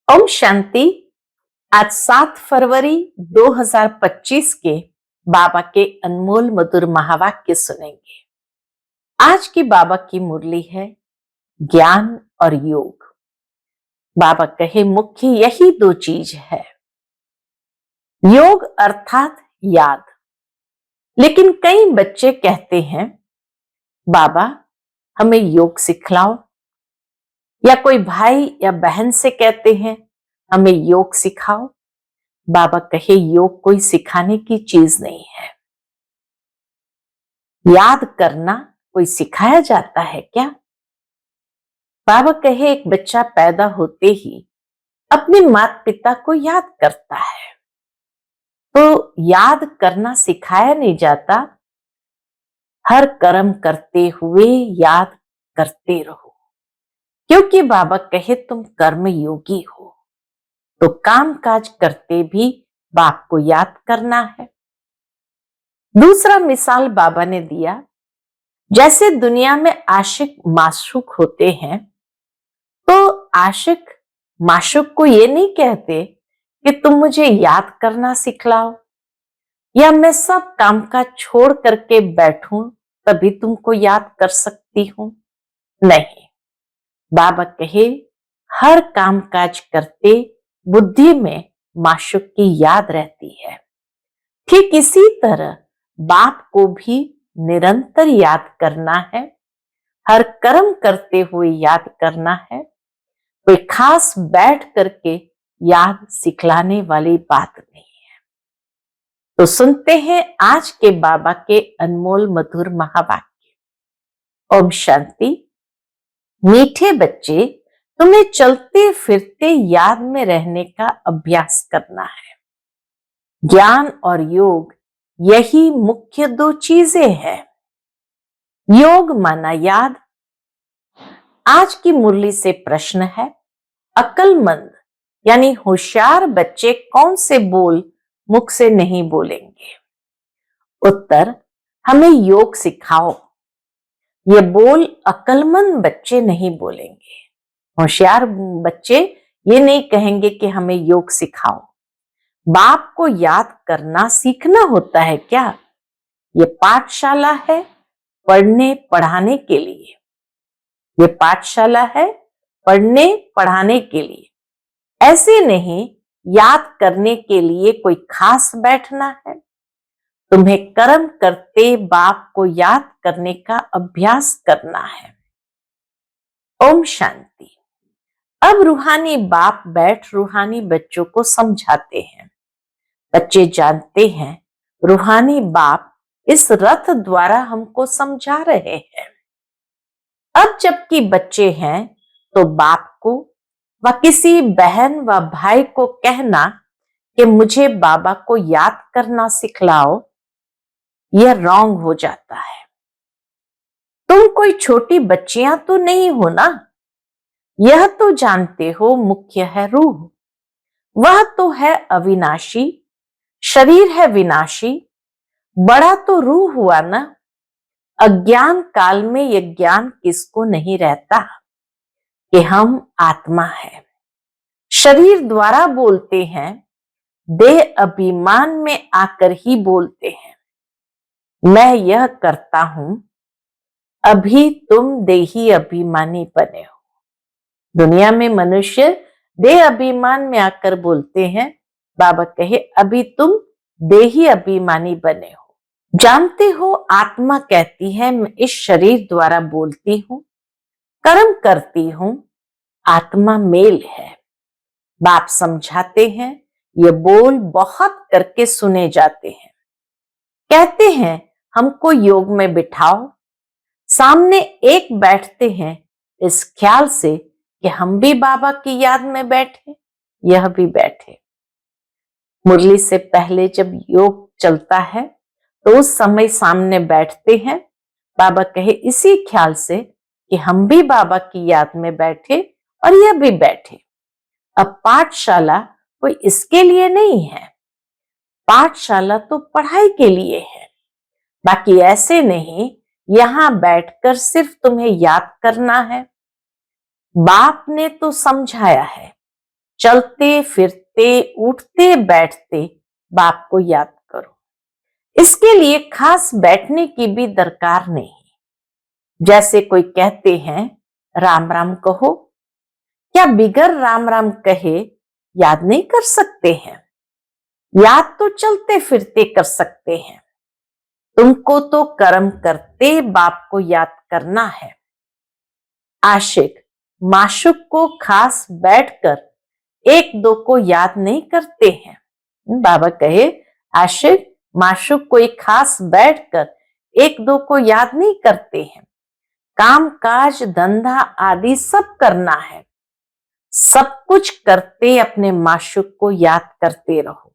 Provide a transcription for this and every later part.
ओम शांति। आज 7 फरवरी 2025 के बाबा के अनमोल मधुर महावाक्य सुनेंगे। आज की बाबा की मुरली है ज्ञान और योग। बाबा कहे मुख्य यही दो चीज है, योग अर्थात याद। लेकिन कई बच्चे कहते हैं बाबा हमें योग सिखलाओ, या कोई भाई या बहन से कहते हैं हमें योग सिखाओ। बाबा कहे योग कोई सिखाने की चीज नहीं है। याद करना कोई सिखाया जाता है क्या? बाबा कहे एक बच्चा पैदा होते ही अपने माता पिता को याद करता है, तो याद करना सिखाया नहीं जाता। हर कर्म करते हुए याद करते रहो, क्योंकि बाबा कहे तुम कर्म योगी हो, तो काम काज करते भी बाप को याद करना है। दूसरा मिसाल बाबा ने दिया, जैसे दुनिया में आशिक माशूक होते हैं, तो आशिक माशूक को ये नहीं कहते कि तुम मुझे याद करना सिखलाओ, या मैं सब काम काज छोड़ करके बैठूं तभी तुमको याद कर सकती हूं। नहीं, बाबा कहे हर काम काज करते बुद्धि में माशूक की याद रहती है। ठीक इसी तरह बाप को भी निरंतर याद करना है, हर कर्म करते हुए याद करना है। कोई खास बैठ करके याद सिखलाने वाली बात नहीं है। तो सुनते हैं आज के बाबा के अनमोल मधुर महावाक्य। ओम शांति। मीठे बच्चे, तुम्हें चलते फिरते याद में रहने का अभ्यास करना है। ज्ञान और योग यही मुख्य दो चीजें हैं। योग माना याद। आज की मुरली से प्रश्न है, अक्लमंद यानी होशियार बच्चे कौन से बोल मुख से नहीं बोलेंगे? उत्तर, हमें योग सिखाओ। ये बोल अक्लमंद बच्चे नहीं बोलेंगे। होशियार बच्चे ये नहीं कहेंगे कि हमें योग सिखाओ। बाप को याद करना सीखना होता है क्या? ये पाठशाला है पढ़ने पढ़ाने के लिए। ये पाठशाला है पढ़ने पढ़ाने के लिए, ऐसे नहीं याद करने के लिए कोई खास बैठना है। तुम्हें कर्म करते बाप को याद करने का अभ्यास करना है। ओम शांति। अब रूहानी बाप बैठ रूहानी बच्चों को समझाते हैं। बच्चे जानते हैं रूहानी बाप इस रथ द्वारा हमको समझा रहे हैं। अब जबकि बच्चे हैं तो बाप को व किसी बहन व भाई को कहना कि मुझे बाबा को याद करना सिखलाओ, यह रॉन्ग हो जाता है। तुम कोई छोटी बच्चियां तो नहीं हो ना। यह तो जानते हो मुख्य है रूह, वह तो है अविनाशी, शरीर है विनाशी, बड़ा तो रूह हुआ ना। अज्ञान काल में यह ज्ञान किसको नहीं रहता कि हम आत्मा है। शरीर द्वारा बोलते हैं, देह अभिमान में आकर ही बोलते हैं, मैं यह करता हूं। अभी तुम देही अभिमानी बने हो। दुनिया में मनुष्य देह अभिमान में आकर बोलते हैं। बाबा कहे अभी तुम देही अभिमानी बने हो। जानते हो आत्मा कहती है मैं इस शरीर द्वारा बोलती हूं, कर्म करती हूं, आत्मा मेल है। बाप समझाते हैं, ये बोल बहुत करके सुने जाते हैं। कहते हैं हमको योग में बिठाओ, सामने एक बैठते हैं इस ख्याल से कि हम भी बाबा की याद में बैठे, यह भी बैठे। मुरली से पहले जब योग चलता है तो उस समय सामने बैठते हैं। बाबा कहे इसी ख्याल से कि हम भी बाबा की याद में बैठे और यह भी बैठे। अब पाठशाला कोई इसके लिए नहीं है, पाठशाला तो पढ़ाई के लिए है। बाकी ऐसे नहीं यहां बैठकर सिर्फ तुम्हें याद करना है। बाप ने तो समझाया है, चलते फिरते उठते बैठते बाप को याद करो। इसके लिए खास बैठने की भी दरकार नहीं। जैसे कोई कहते हैं राम राम कहो, क्या बिगर राम राम कहे याद नहीं कर सकते हैं? याद तो चलते फिरते कर सकते हैं। तुमको तो कर्म करते बाप को याद करना है। आशिक माशूक को खास बैठकर एक दो को याद नहीं करते हैं। बाबा कहे आशिक माशूक को एक खास बैठकर एक दो को याद नहीं करते हैं। काम काज धंधा आदि सब करना है। सब कुछ करते अपने माशूक को याद करते रहो।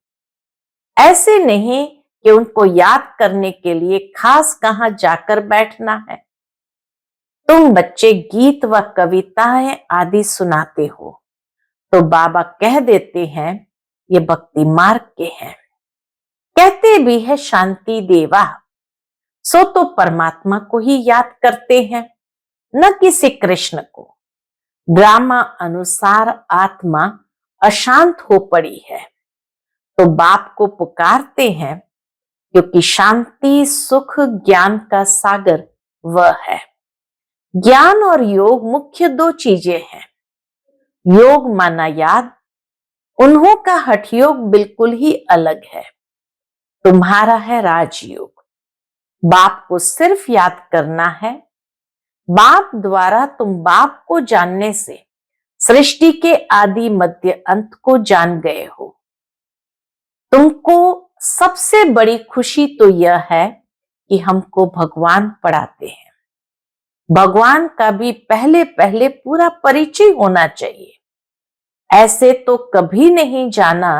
ऐसे नहीं कि उनको याद करने के लिए खास कहां जाकर बैठना है। तुम बच्चे गीत व कविताएं आदि सुनाते हो तो बाबा कह देते हैं ये भक्ति मार्ग के हैं। कहते भी है शांति देवा, सो तो परमात्मा को ही याद करते हैं, न किसी कृष्ण को। ड्रामा अनुसार आत्मा अशांत हो पड़ी है तो बाप को पुकारते हैं, क्योंकि शांति सुख ज्ञान का सागर वह है। ज्ञान और योग मुख्य दो चीजें हैं। योग माना याद, उन्हों का हठ योग बिल्कुल ही अलग है। तुम्हारा है राजयोग। बाप को सिर्फ याद करना है। बाप द्वारा तुम बाप को जानने से सृष्टि के आदि मध्य अंत को जान गए हो। तुमको सबसे बड़ी खुशी तो यह है कि हमको भगवान पढ़ाते हैं। भगवान का भी पहले पहले पूरा परिचय होना चाहिए। ऐसे तो कभी नहीं जाना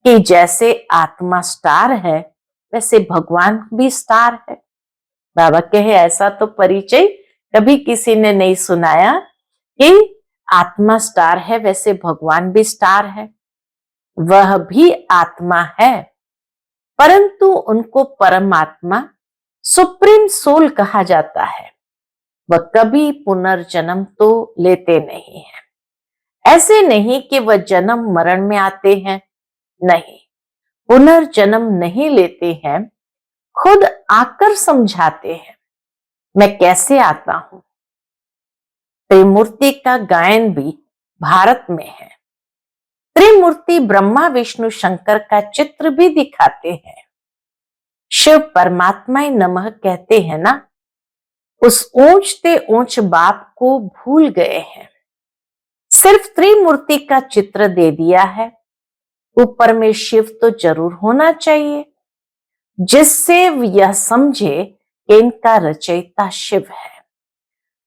कि जैसे आत्मा स्टार है वैसे भगवान भी स्टार है। बाबा कहे ऐसा तो परिचय कभी किसी ने नहीं सुनाया कि आत्मा स्टार है वैसे भगवान भी स्टार है। वह भी आत्मा है, परंतु उनको परमात्मा सुप्रीम सोल कहा जाता है। वह कभी पुनर्जन्म तो लेते नहीं है। ऐसे नहीं कि वह जन्म मरण में आते हैं, नहीं, पुनर्जन्म नहीं लेते हैं। खुद आकर समझाते हैं मैं कैसे आता हूं। त्रिमूर्ति का गायन भी भारत में है। त्रिमूर्ति ब्रह्मा विष्णु शंकर का चित्र भी दिखाते हैं। शिव परमात्मा नमः कहते हैं ना, उस ऊंचते ऊंच बाप को भूल गए हैं। सिर्फ त्रिमूर्ति का चित्र दे दिया है। ऊपर में शिव तो जरूर होना चाहिए, जिससे यह समझे कि इनका रचयिता शिव है।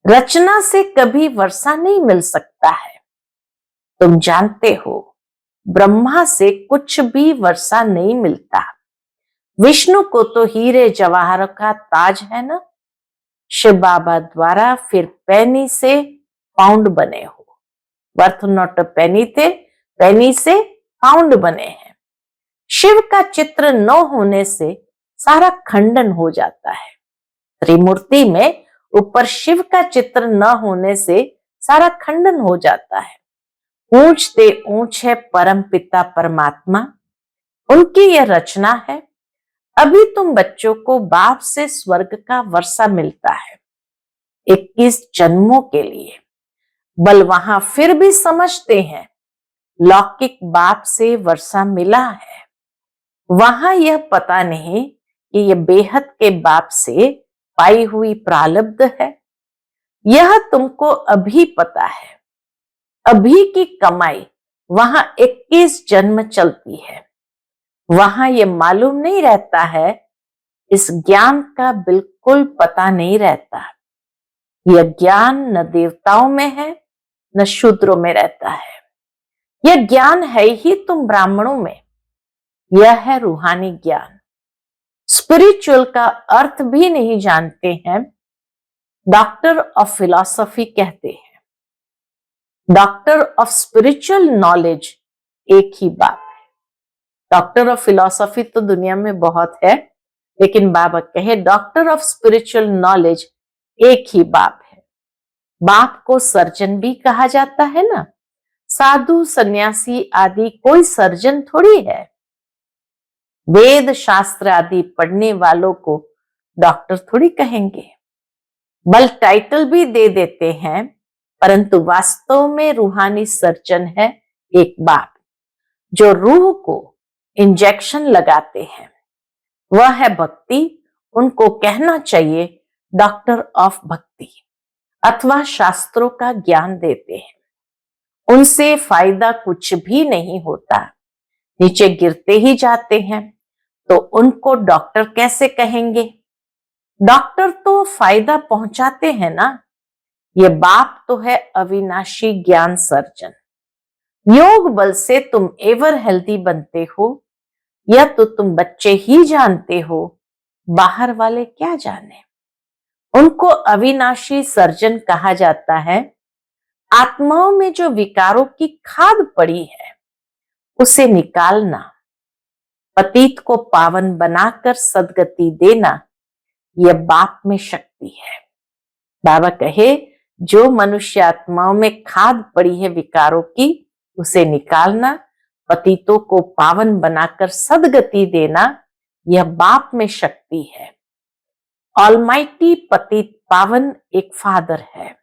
रचना से कभी वर्षा नहीं मिल सकता है। तुम जानते हो ब्रह्मा से कुछ भी वर्षा नहीं मिलता। विष्णु को तो हीरे जवाहर का ताज है ना। शिव बाबा द्वारा फिर पैनी से पाउंड बने हो। वर्थ नॉट पैनी थे, पैनी से पाउंड बने हैं। शिव का चित्र न होने से सारा खंडन हो जाता है। त्रिमूर्ति में ऊपर शिव का चित्र न होने से सारा खंडन हो जाता है। ऊंचते ऊंच है परम पिता परमात्मा, उनकी यह रचना है। अभी तुम बच्चों को बाप से स्वर्ग का वर्षा मिलता है 21 जन्मों के लिए। बल वहां फिर भी समझते हैं लौकिक बाप से वर्षा मिला है। वहां यह पता नहीं कि यह बेहद के बाप से पाई हुई प्रारब्ध है। यह तुमको अभी पता है। अभी की कमाई वहां 21 जन्म चलती है। वहां यह मालूम नहीं रहता है। इस ज्ञान का बिल्कुल पता नहीं रहता। यह ज्ञान न देवताओं में है न शूद्रों में रहता है। यह ज्ञान है ही तुम ब्राह्मणों में। यह है रूहानी ज्ञान। स्पिरिचुअल का अर्थ भी नहीं जानते हैं। डॉक्टर ऑफ फिलॉसफी कहते हैं। डॉक्टर ऑफ स्पिरिचुअल नॉलेज एक ही बात है। डॉक्टर ऑफ फिलॉसफी तो दुनिया में बहुत है, लेकिन बाबा कहे डॉक्टर ऑफ स्पिरिचुअल नॉलेज एक ही बाप है। बाप को सर्जन भी कहा जाता है ना। साधु सन्यासी आदि कोई सर्जन थोड़ी है। वेद शास्त्र आदि पढ़ने वालों को डॉक्टर थोड़ी कहेंगे। बल टाइटल भी दे देते हैं, परंतु वास्तव में रूहानी सर्जन है एक बाप, जो रूह को इंजेक्शन लगाते हैं। वह है भक्ति। उनको कहना चाहिए डॉक्टर ऑफ भक्ति, अथवा शास्त्रों का ज्ञान देते हैं। उनसे फायदा कुछ भी नहीं होता, नीचे गिरते ही जाते हैं, तो उनको डॉक्टर कैसे कहेंगे? डॉक्टर तो फायदा पहुंचाते हैं ना। ये बाप तो है अविनाशी ज्ञान सर्जन। योग बल से तुम एवर हेल्दी बनते हो, या तो तुम बच्चे ही जानते हो, बाहर वाले क्या जाने। उनको अविनाशी सर्जन कहा जाता है। आत्माओं में जो विकारों की खाद पड़ी है, उसे निकालना, पतित को पावन बनाकर सदगति देना, यह बाप में शक्ति है। बाबा कहे, जो मनुष्य आत्माओं में खाद पड़ी है विकारों की, उसे निकालना, पतितों को पावन बनाकर सदगति देना, यह बाप में शक्ति है। ऑलमाइटी पतित पावन एक फादर है।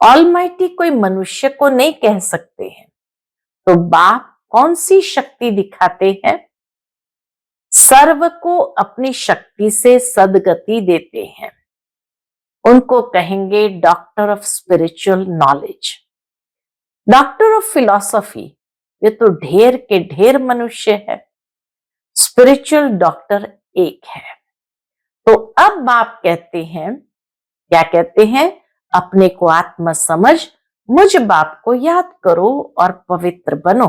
ऑलमाइटी कोई मनुष्य को नहीं कह सकते हैं, तो बाप कौन सी शक्ति दिखाते हैं? सर्व को अपनी शक्ति से सदगति देते हैं। उनको कहेंगे doctor of spiritual knowledge. Doctor of philosophy, ये तो ढेर के ढेर मनुष्य है। स्पिरिचुअल डॉक्टर एक है। तो अब आप कहते हैं, क्या कहते हैं? अपने को आत्मा समझ, मुझ बाप को याद करो और पवित्र बनो।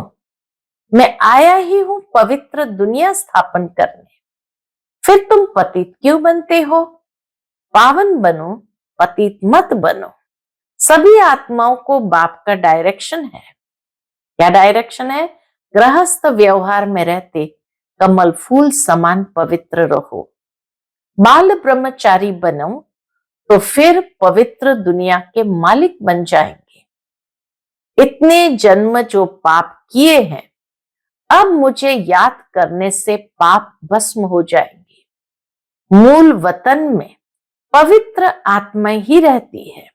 मैं आया ही हूं पवित्र दुनिया स्थापन करने। फिर तुम पतित क्यों बनते हो? पावन बनो, पतित मत बनो। सभी आत्माओं को बाप का डायरेक्शन है। क्या डायरेक्शन है? गृहस्थ व्यवहार में रहते कमल फूल समान पवित्र रहो। बाल ब्रह्मचारी बनो, तो फिर पवित्र दुनिया के मालिक बन जाएंगे। इतने जन्म जो पाप किए हैं, अब मुझे याद करने से पाप भस्म हो जाएंगे। मूल वतन में पवित्र आत्मा ही रहती है,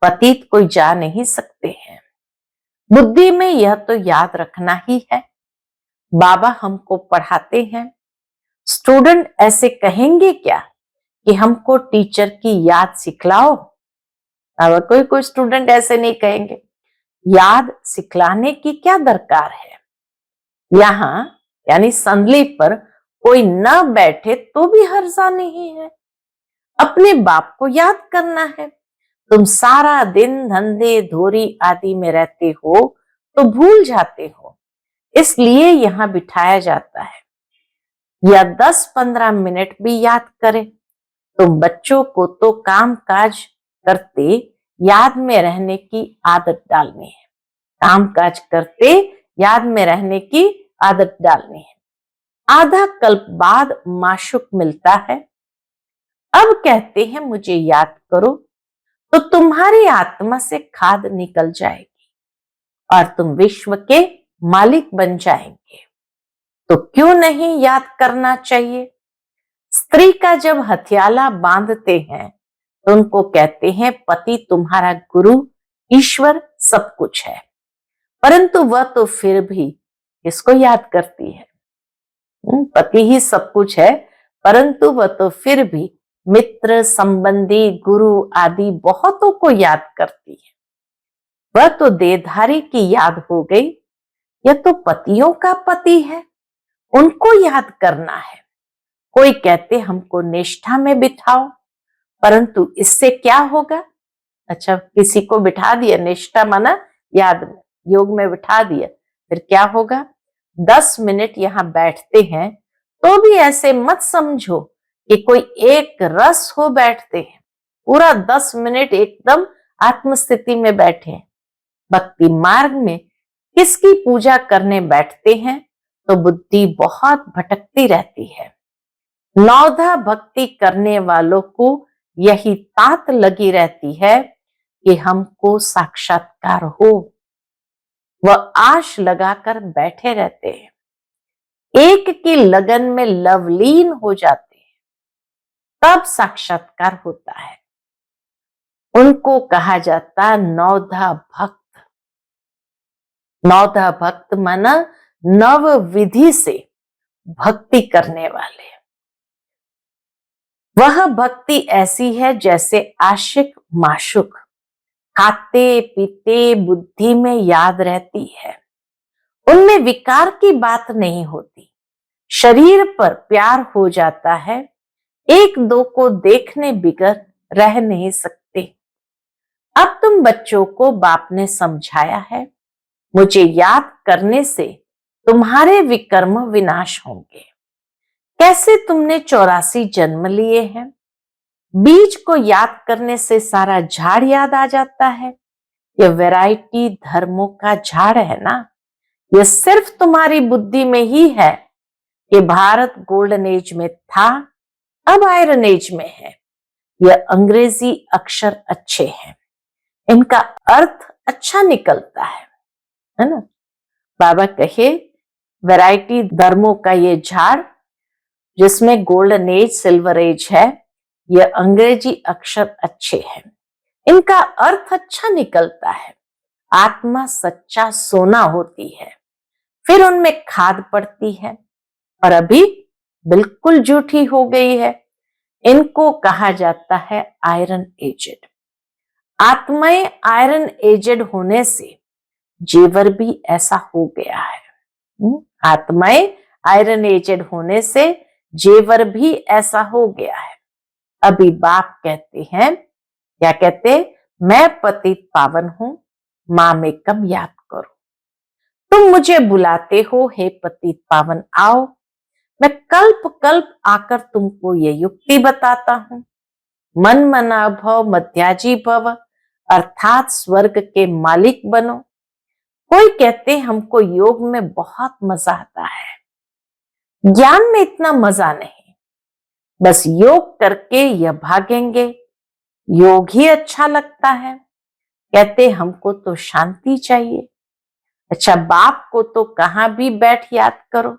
पतित कोई जा नहीं सकते हैं। बुद्धि में यह तो याद रखना ही है। बाबा हमको पढ़ाते हैं। स्टूडेंट ऐसे कहेंगे क्या कि हमको टीचर की याद सिखलाओ? अब कोई स्टूडेंट ऐसे नहीं कहेंगे। याद सिखलाने की क्या दरकार है? यहां यानी संदली पर कोई न बैठे तो भी हर्जा नहीं है। अपने बाप को याद करना है। तुम सारा दिन धंधे धोरी आदि में रहते हो तो भूल जाते हो, इसलिए यहां बिठाया जाता है। या 10-15 मिनट भी याद करें। तुम बच्चों को तो काम काज करते याद में रहने की आदत डालनी है। काम काज करते याद में रहने की आदत डालनी है। आधा कल्प बाद माशुक मिलता है। अब कहते हैं मुझे याद करो, तो तुम्हारी आत्मा से खाद निकल जाएगी और तुम विश्व के मालिक बन जाएंगे। तो क्यों नहीं याद करना चाहिए? स्त्री का जब हथियाला बांधते हैं तो उनको कहते हैं पति तुम्हारा गुरु, ईश्वर सब कुछ है, परंतु वह तो फिर भी इसको याद करती है। पति ही सब कुछ है, परंतु वह तो फिर भी मित्र, संबंधी, गुरु आदि बहुतों को याद करती है। वह तो देहधारी की याद हो गई। यह तो पतियों का पति है, उनको याद करना है। कोई कहते हमको निष्ठा में बिठाओ, परंतु इससे क्या होगा? अच्छा, किसी को बिठा दिया, निष्ठा माना याद में, योग में बिठा दिया, फिर क्या होगा? 10 मिनट यहां बैठते हैं तो भी ऐसे मत समझो कि कोई एक रस हो बैठते हैं। पूरा 10 मिनट एकदम आत्मस्थिति में बैठे हैं। भक्ति मार्ग में किसकी पूजा करने बैठते हैं तो बुद्धि बहुत भटकती रहती है। नौधा भक्ति करने वालों को यही तात लगी रहती है कि हमको साक्षात्कार हो, वह आश लगाकर बैठे रहते हैं, एक की लगन में लवलीन हो जाते हैं, तब साक्षात्कार होता है। उनको कहा जाता नवधा भक्त। नवधा भक्त माना नव विधि से भक्ति करने वाले। वह भक्ति ऐसी है जैसे आशिक माशुक खाते पीते बुद्धि में याद रहती है। उनमें विकार की बात नहीं होती। शरीर पर प्यार हो जाता है, एक दो को देखने बिगर रह नहीं सकते। अब तुम बच्चों को बाप ने समझाया है, मुझे याद करने से तुम्हारे विकर्म विनाश होंगे। कैसे तुमने 84 जन्म लिए हैं, बीज को याद करने से सारा झाड़ याद आ जाता है। यह वैरायटी धर्मों का झाड़ है ना। यह सिर्फ तुम्हारी बुद्धि में ही है कि भारत गोल्डन एज में था, अब आयरन एज में है। यह अंग्रेजी अक्षर अच्छे हैं, इनका अर्थ अच्छा निकलता है ना। बाबा कहे वैरायटी धर्मों का ये झाड़ जिसमें गोल्डन एज सिल्वर एज है, यह अंग्रेजी अक्षर अच्छे हैं, इनका अर्थ अच्छा निकलता है। आत्मा सच्चा सोना होती है, फिर उनमें खाद पड़ती है और अभी बिल्कुल झूठी हो गई है। इनको कहा जाता है आयरन एजेड। आत्माएं आयरन एजेड होने से जेवर भी ऐसा हो गया है। आत्माएं आयरन एजेड होने से जेवर भी ऐसा हो गया है। अभी बाप कहते हैं, क्या कहते, मैं पतित पावन हूं, मां में कम याद करो। तुम मुझे बुलाते हो, हे पतित पावन आओ। मैं कल्प कल्प आकर तुमको ये युक्ति बताता हूं। मन मना भव मध्याजी भव, अर्थात स्वर्ग के मालिक बनो। कोई कहते हमको योग में बहुत मजा आता है, ज्ञान में इतना मजा नहीं, बस योग करके यह भागेंगे, योग ही अच्छा लगता है। कहते हमको तो शांति चाहिए। अच्छा, बाप को तो कहां भी बैठ याद करो,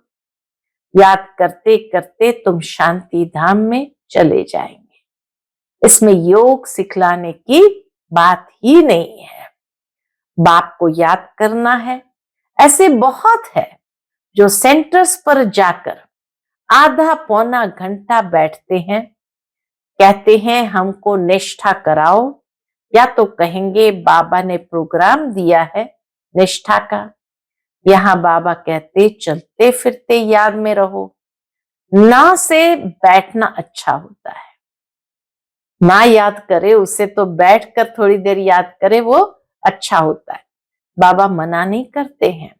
याद करते करते तुम शांति धाम में चले जाएंगे। इसमें योग सिखलाने की बात ही नहीं है। बाप को याद करना है। ऐसे बहुत है जो सेंटर्स पर जाकर आधा पौना घंटा बैठते हैं, कहते हैं हमको निष्ठा कराओ, या तो कहेंगे बाबा ने प्रोग्राम दिया है निष्ठा का। यहां बाबा कहते चलते फिरते याद में रहो। ना से बैठना अच्छा होता है, ना याद करे उसे तो बैठकर थोड़ी देर याद करे वो अच्छा होता है। बाबा मना नहीं करते हैं,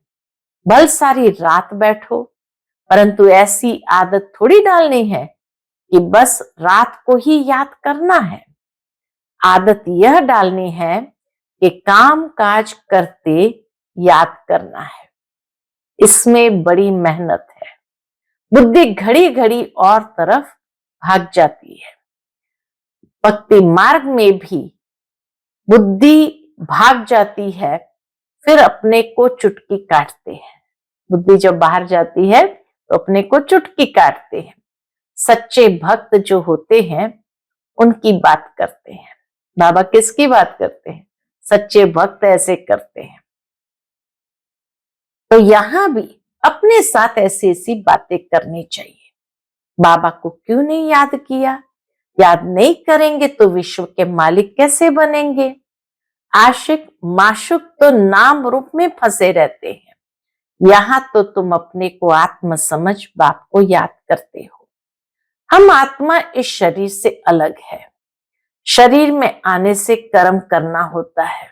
भल सारी रात बैठो, परंतु ऐसी आदत थोड़ी डालनी है कि बस रात को ही याद करना है। आदत यह डालनी है कि काम काज करते याद करना है। इसमें बड़ी मेहनत है। बुद्धि घड़ी घड़ी और तरफ भाग जाती है। भक्ति मार्ग में भी बुद्धि भाग जाती है, फिर अपने को चुटकी काटते हैं। बुद्धि जब बाहर जाती है तो अपने को चुटकी काटते हैं। सच्चे भक्त जो होते हैं उनकी बात करते हैं। बाबा किसकी बात करते हैं? सच्चे भक्त ऐसे करते हैं। तो यहां भी अपने साथ ऐसी ऐसी बातें करनी चाहिए। बाबा को क्यों नहीं याद किया? याद नहीं करेंगे तो विश्व के मालिक कैसे बनेंगे? आशिक माशुक तो नाम रूप में फंसे रहते हैं। यहां तो तुम अपने को आत्म समझ बाप को याद करते हो। हम आत्मा इस शरीर से अलग है। शरीर में आने से कर्म करना होता है।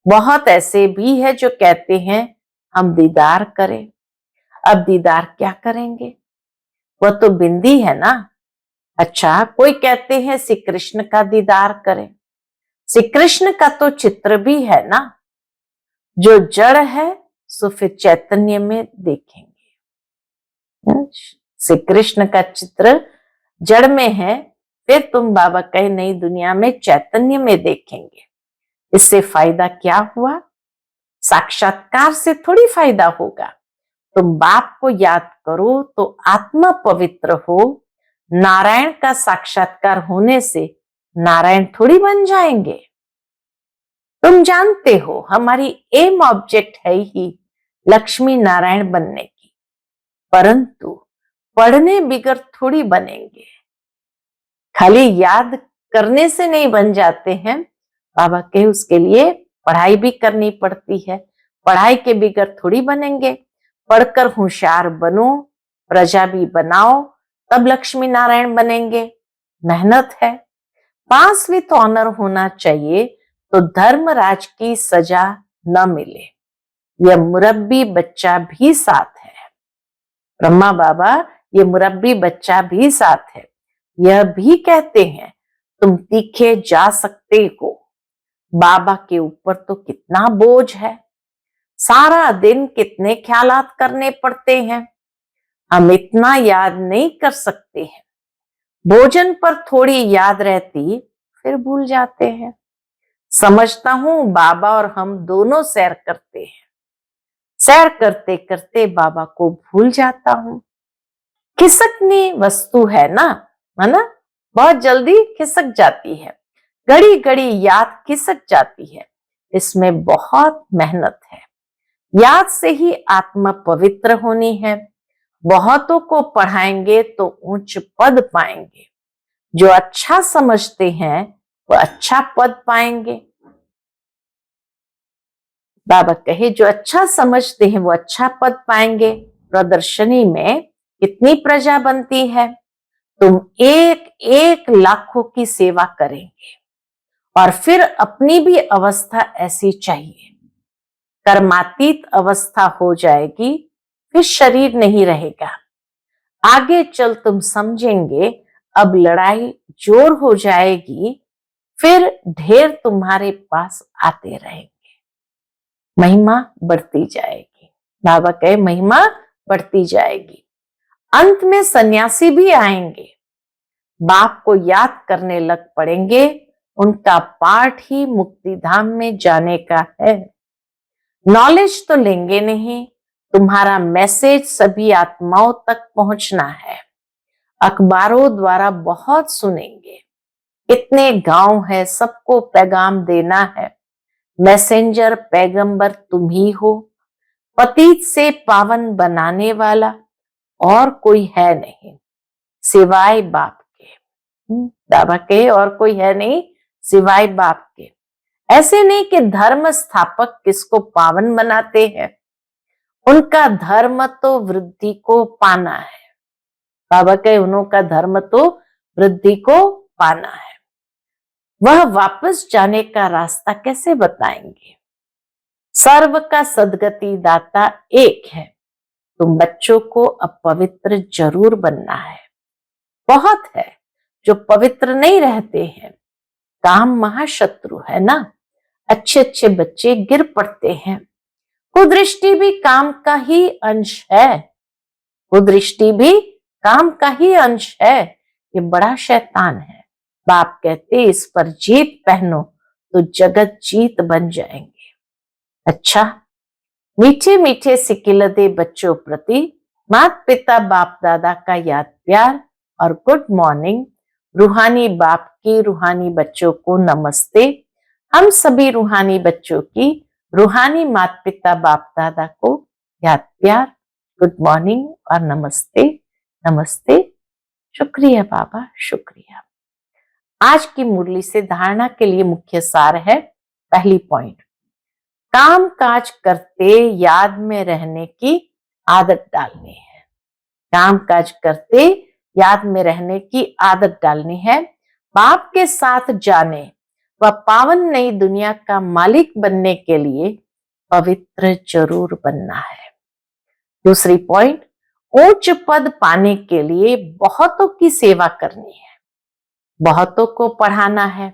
बहुत ऐसे भी है जो कहते हैं हम दीदार करें। अब दीदार क्या करेंगे? वह तो बिंदी है ना। अच्छा, कोई कहते हैं श्री कृष्ण का दीदार करें। श्री कृष्ण का तो चित्र भी है ना। जो जड़ है सो फिर चैतन्य में देखेंगे। श्री कृष्ण का चित्र जड़ में है, फिर तुम बाबा कहे नई दुनिया में चैतन्य में देखेंगे। इससे फायदा क्या हुआ? साक्षात्कार से थोड़ी फायदा होगा। तुम बाप को याद करो तो आत्मा पवित्र हो। नारायण का साक्षात्कार होने से नारायण थोड़ी बन जाएंगे। तुम जानते हो हमारी एम ऑब्जेक्ट है ही लक्ष्मी नारायण बनने की, परंतु पढ़ने बिगर थोड़ी बनेंगे। खाली याद करने से नहीं बन जाते हैं। बाबा के उसके लिए पढ़ाई भी करनी पड़ती है। पढ़ाई के बिगर थोड़ी बनेंगे। पढ़कर होशियार बनो, प्रजा भी बनाओ, तब लक्ष्मी नारायण बनेंगे। मेहनत है। पास विथ ऑनर होना चाहिए तो धर्मराज की सजा न मिले। यह मुरब्बी बच्चा भी साथ है। ब्रह्मा बाबा ये मुरब्बी बच्चा भी साथ है। यह भी कहते हैं तुम तीखे जा सकते हो। बाबा के ऊपर तो कितना बोझ है। सारा दिन कितने ख्यालात करने पड़ते हैं। हम इतना याद नहीं कर सकते हैं। भोजन पर थोड़ी याद रहती फिर भूल जाते हैं। समझता हूं बाबा और हम दोनों सैर करते हैं। सैर करते करते बाबा को भूल जाता हूं। खिसकनी वस्तु है ना, है ना, बहुत जल्दी खिसक जाती है। घड़ी घड़ी याद खिसक जाती है। इसमें बहुत मेहनत है। याद से ही आत्मा पवित्र होनी है। बहुतों को पढ़ाएंगे तो उच्च पद पाएंगे। जो अच्छा समझते हैं वो अच्छा पद पाएंगे। बाबा कहे जो अच्छा समझते हैं वो अच्छा पद पाएंगे। प्रदर्शनी में कितनी प्रजा बनती है। तुम एक एक लाखों की सेवा करेंगे और फिर अपनी भी अवस्था ऐसी चाहिए। कर्मातीत अवस्था हो जाएगी, फिर शरीर नहीं रहेगा। आगे चल तुम समझेंगे। अब लड़ाई जोर हो जाएगी, फिर ढेर तुम्हारे पास आते रहेंगे। महिमा बढ़ती जाएगी। बाबा कहे महिमा बढ़ती जाएगी। अंत में सन्यासी भी आएंगे। बाप को याद करने लग पड़ेंगे। उनका पाठ ही मुक्ति धाम में जाने का है। नॉलेज तो लेंगे नहीं। तुम्हारा मैसेज सभी आत्माओं तक पहुंचना है। अखबारों द्वारा बहुत सुनेंगे। इतने गांव है, सबको पैगाम देना है। मैसेंजर पैगंबर तुम ही हो। पतित से पावन बनाने वाला और कोई है नहीं सिवाय बाप के। बाबा के और कोई है नहीं सिवाय बाप के। ऐसे नहीं कि धर्म स्थापक किसको पावन बनाते हैं। उनका धर्म तो वृद्धि को पाना है। बाबा के उनका धर्म तो वृद्धि को पाना है। वह वापस जाने का रास्ता कैसे बताएंगे। सर्व का सदगति दाता एक है। तुम बच्चों को अब पवित्र जरूर बनना है। बहुत है जो पवित्र नहीं रहते हैं। काम महाशत्रु है ना। अच्छे अच्छे बच्चे गिर पड़ते हैं। कुदृष्टि भी काम का ही अंश है। कुदृष्टि भी काम का ही अंश है। ये बड़ा शैतान है। बाप कहते इस पर जीत पहनो तो जगत जीत बन जाएंगे। अच्छा, मीठे मीठे सिकिलदे बच्चों प्रति माता पिता बाप दादा का याद प्यार और गुड मॉर्निंग। रूहानी बाप की रूहानी बच्चों को नमस्ते। हम सभी रूहानी बच्चों की रूहानी माता पिता बाप दादा को याद प्यार, गुड मॉर्निंग और नमस्ते। नमस्ते। शुक्रिया बाबा, शुक्रिया। आज की मुरली से धारणा के लिए मुख्य सार है। पहली पॉइंट, काम काज करते याद में रहने की आदत डालनी है। काम काज करते याद में रहने की आदत डालनी है। बाप के साथ जाने व पावन नई दुनिया का मालिक बनने के लिए पवित्र जरूर बनना है। दूसरी पॉइंट, उच्च पद पाने के लिए बहुतों की सेवा करनी है। बहुतों को पढ़ाना है।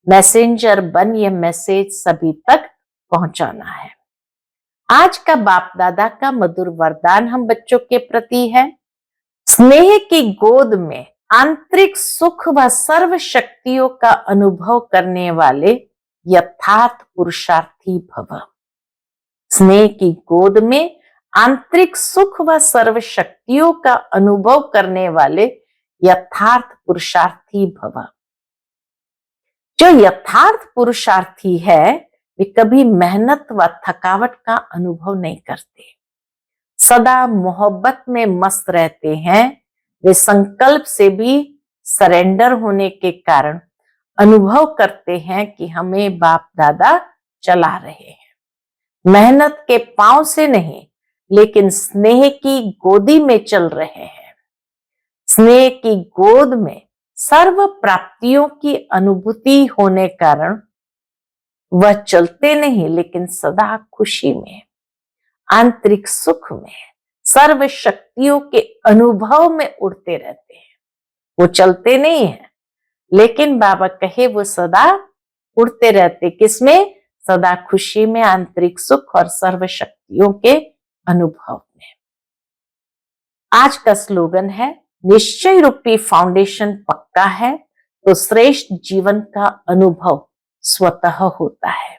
मैसेंजर बन यह मैसेज सभी तक पहुंचाना है। आज का बाप दादा का मधुर वरदान हम बच्चों के प्रति है। स्नेह की गोद में आंतरिक सुख व सर्व शक्तियों का अनुभव करने वाले यथार्थ पुरुषार्थी भव। स्नेह की गोद में आंतरिक सुख व सर्व शक्तियों का अनुभव करने वाले यथार्थ पुरुषार्थी भव। जो यथार्थ पुरुषार्थी है वे कभी मेहनत व थकावट का अनुभव नहीं करते, सदा मोहब्बत में मस्त रहते हैं। वे संकल्प से भी सरेंडर होने के कारण अनुभव करते हैं कि हमें बाप दादा चला रहे हैं, मेहनत के पांव से नहीं लेकिन स्नेह की गोदी में चल रहे हैं। स्नेह की गोद में सर्व प्राप्तियों की अनुभूति होने कारण वह चलते नहीं लेकिन सदा खुशी में, आंतरिक सुख में, सर्व शक्तियों के अनुभव में उड़ते रहते हैं। वो चलते नहीं है लेकिन बाबा कहे वो सदा उड़ते रहते, किसमें? सदा खुशी में, आंतरिक सुख और सर्व शक्तियों के अनुभव में। आज का स्लोगन है, निश्चय रूपी फाउंडेशन पक्का है तो श्रेष्ठ जीवन का अनुभव स्वतः होता है।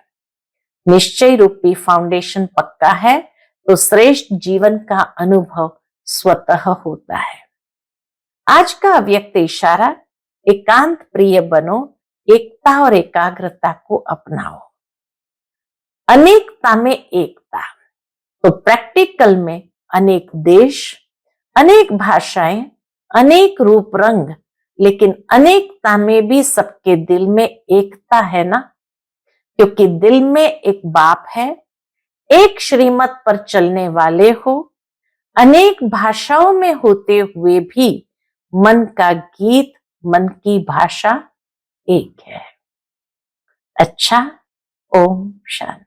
निश्चय रूपी फाउंडेशन पक्का है तो श्रेष्ठ जीवन का अनुभव स्वतः होता है। आज का अव्यक्त इशारा, एकांत प्रिय बनो, एकता और एकाग्रता को अपनाओ। अनेकता में एकता, तो प्रैक्टिकल में अनेक देश, अनेक भाषाएं, अनेक रूप रंग, लेकिन अनेकता में भी सबके दिल में एकता है ना, क्योंकि दिल में एक बाप है, एक श्रीमत पर चलने वाले हो, अनेक भाषाओं में होते हुए भी मन का गीत, मन की भाषा एक है। अच्छा, ओम शांति।